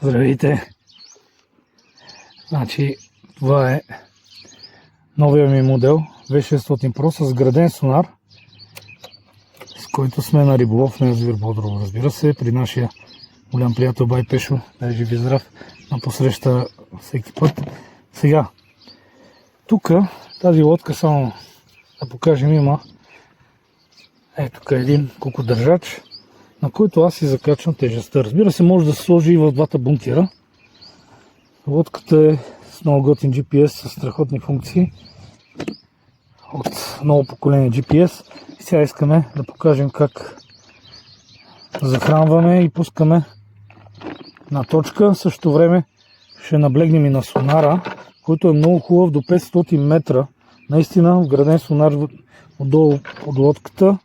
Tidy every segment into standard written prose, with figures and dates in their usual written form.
Здравейте! Значи, това е новия ми модел V600 Pro с граден сонар, с който сме на риболов на язовир Бодрово. Разбира се, при нашия голям приятел Бай Пешо, да е жив и здрав, на посреща всеки път. Сега, тук тази лодка, само да покажем, има тук един кукодържач, на който аз си закачвам тежестта. Разбира се, може да се сложи и в двата бункера. Лодката е с много готин GPS, с страхотни функции от ново поколение GPS. И сега искаме да покажем как захранваме и пускаме на точка. В същото време ще наблегнем и на сонара, който е много хубав, до 500 метра. Наистина вграден сонар отдолу под лодката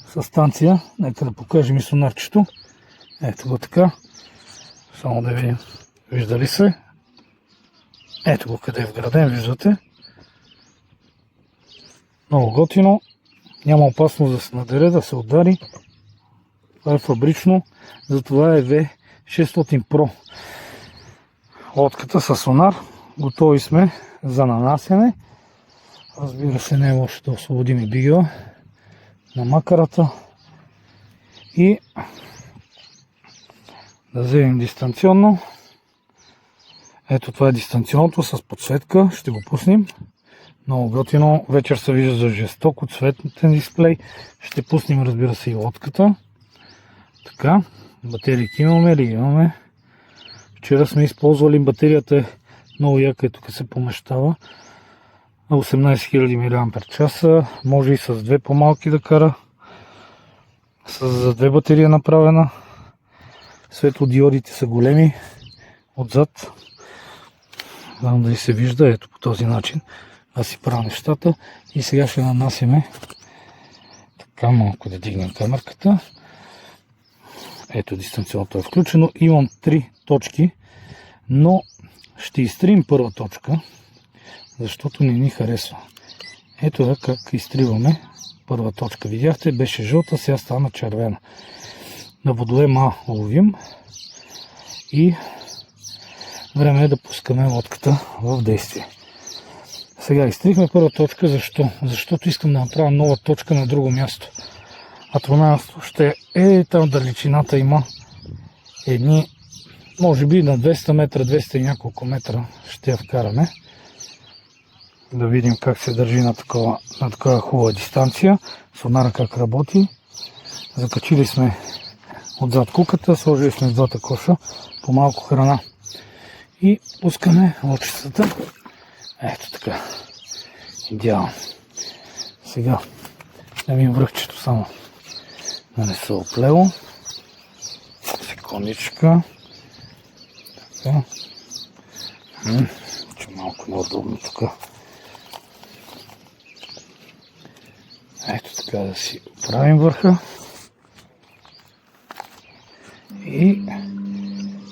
с станция. Нека да покажем и сонарчето. Ето го така. Само да видим. Вижда ли се? Ето го къде е вграден, виждате. Много готино. Няма опасност да се надере, да се удари. Това е фабрично. Затова е V600 Pro. Лодката с сонар. Готови сме за нанасяне. Разбира се, не е лошо да освободим и бигела на макарата. И да вземем дистанционно. Ето това е дистанционното с подсветка. Ще го пуснем. Много готино. Вечер се вижда за жестоко цветен дисплей. Ще пуснем, разбира се, и лодката. Така. Батерийки имаме ли? Имаме. Вчера сме използвали. Батерията е много яка и тук се помещава. 18 000 мАч. Може и с две по-малки да кара. За две батерии е направена. Светлодиодите са големи. Отзад. Знам дали се вижда. Ето по този начин. Аз си правя нещата. И сега ще нанасяме. Така, малко да дигнем камерката. Ето дистанционното е включено. Имам 3 точки. Но ще изтрим първа точка. Защото не ни харесва. Ето как изтриваме първа точка. Видяхте, беше жълта, сега стана червена. На водоема ловим и време е да пускаме лодката в действие. Сега изтрихме първа точка. Защо? Защото искам да направя нова точка на друго място. А това място ще е там, далечината има едни, може би на 200 метра, 200 и няколко метра ще я вкараме. Да видим как се държи на такава хубава дистанция. Сонара как работи. Закачили сме отзад куката, сложили сме в двата коша по малко храна. И пускаме лодчицата. Ето така. Идеално. Сега снимем връхчето само да не се оплело. Секундичка. Така. Че малко неудобно тук. Ето така да си оправим върха. И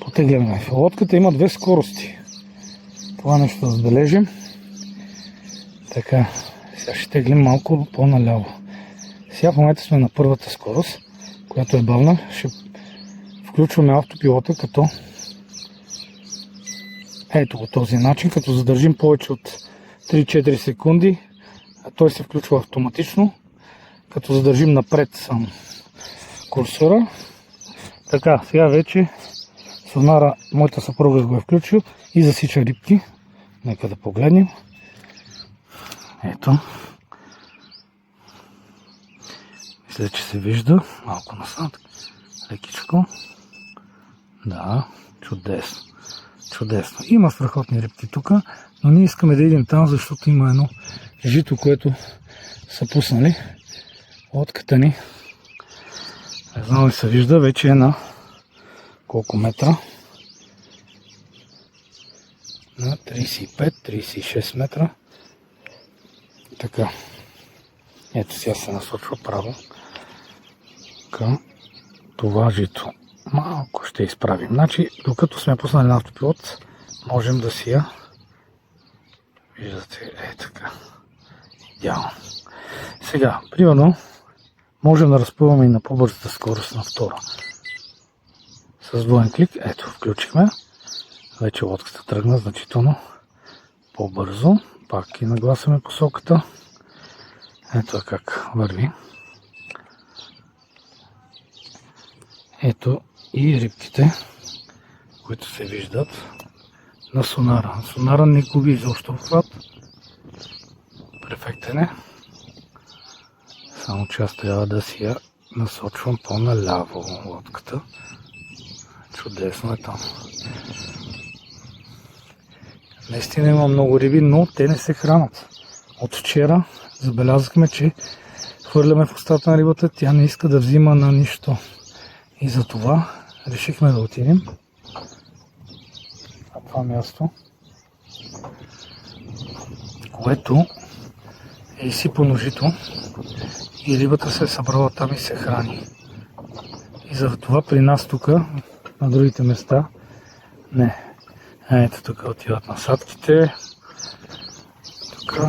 потегляме. Лодката има две скорости. Това нещо да забележим. Така, сега ще теглим малко по-наляво. Сега в момента сме на първата скорост, която е бавна. Ще включваме автопилота, като ето по този начин, като задържим повече от 3-4 секунди. Той се включва автоматично, като задържим напред само курсора. Така, сега вече сонара, моята съпруга го е включил и засича рибки. Нека да погледнем. Ето. Мисля, че се вижда. Малко насад. Лекичко. Да, чудесно. Чудесно. Има страхотни рибки тук, но ние искаме да идем там, защото има едно жито, което са пуснали. Лодката ни, не знам ли се вижда, вече е на колко метра? На 35-36 метра. Така. Ето сега се насочва право към това жито. Малко ще изправим. Значи, докато сме пуснали на автопилот, можем да си я виждате, така. Идеално. Сега, примерно, можем да разпъваме и на по-бързата скорост на втора. с двоен клик. Ето, включихме. Вече лодката тръгна значително по-бързо. Пак и нагласяме посоката. Ето как върви. Ето и рибките, които се виждат на сонара. Сонара не губи изобщо обхват. Перфектен е. Само че аз трябва да си я насочвам по-наляво лодката. Чудесно е там. Наистина има много риби, но те не се хранят. От вчера забелязахме, че хвърляме в устата на рибата, тя не иска да взима на нищо. И затова решихме да отидем на това място, което е изсипано жито и рибата се е събрала там и се храни. И затова при нас тук, на другите места, не. Ето тук отиват насадките. Тук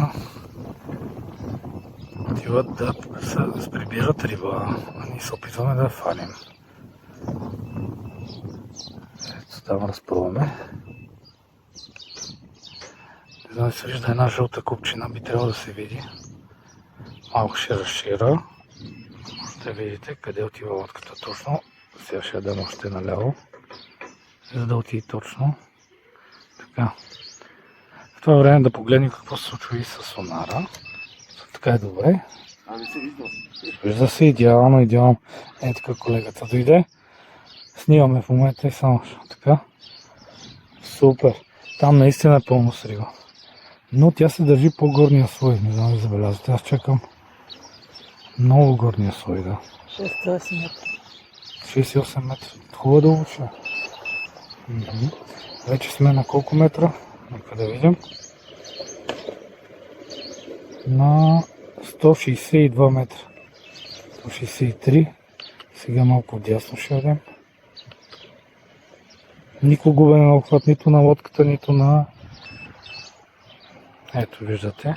отиват да се прибират риба, а ние се опитваме да я фаним. Ето там разпробваме. Не знам, се вижда една жълта купчина, би трябвало да се види. Малко ще разшира. Ще видите къде отива лодката точно. Сега ще я дам още наляво, за да отиде точно. Така. В това време да погледнем какво се случва и с сонара. Така е добре. Не се вижда. Вижда се идеално, идеално. Е така колегата дойде. Снимаме в момента и само така. Супер. Там наистина е пълно с риба. Но тя се държи по-горния слой. Не знам да забелязвате. Аз чакам много горния слой, да. 6-8 метра. 6-8 метра. Хубаво да уча. Вече сме на колко метра? Нека да видим. На 162 метра. 163. Сега малко дясно ще ядем. Нико губене на обхват, нито на лодката, нито на... Ето виждате.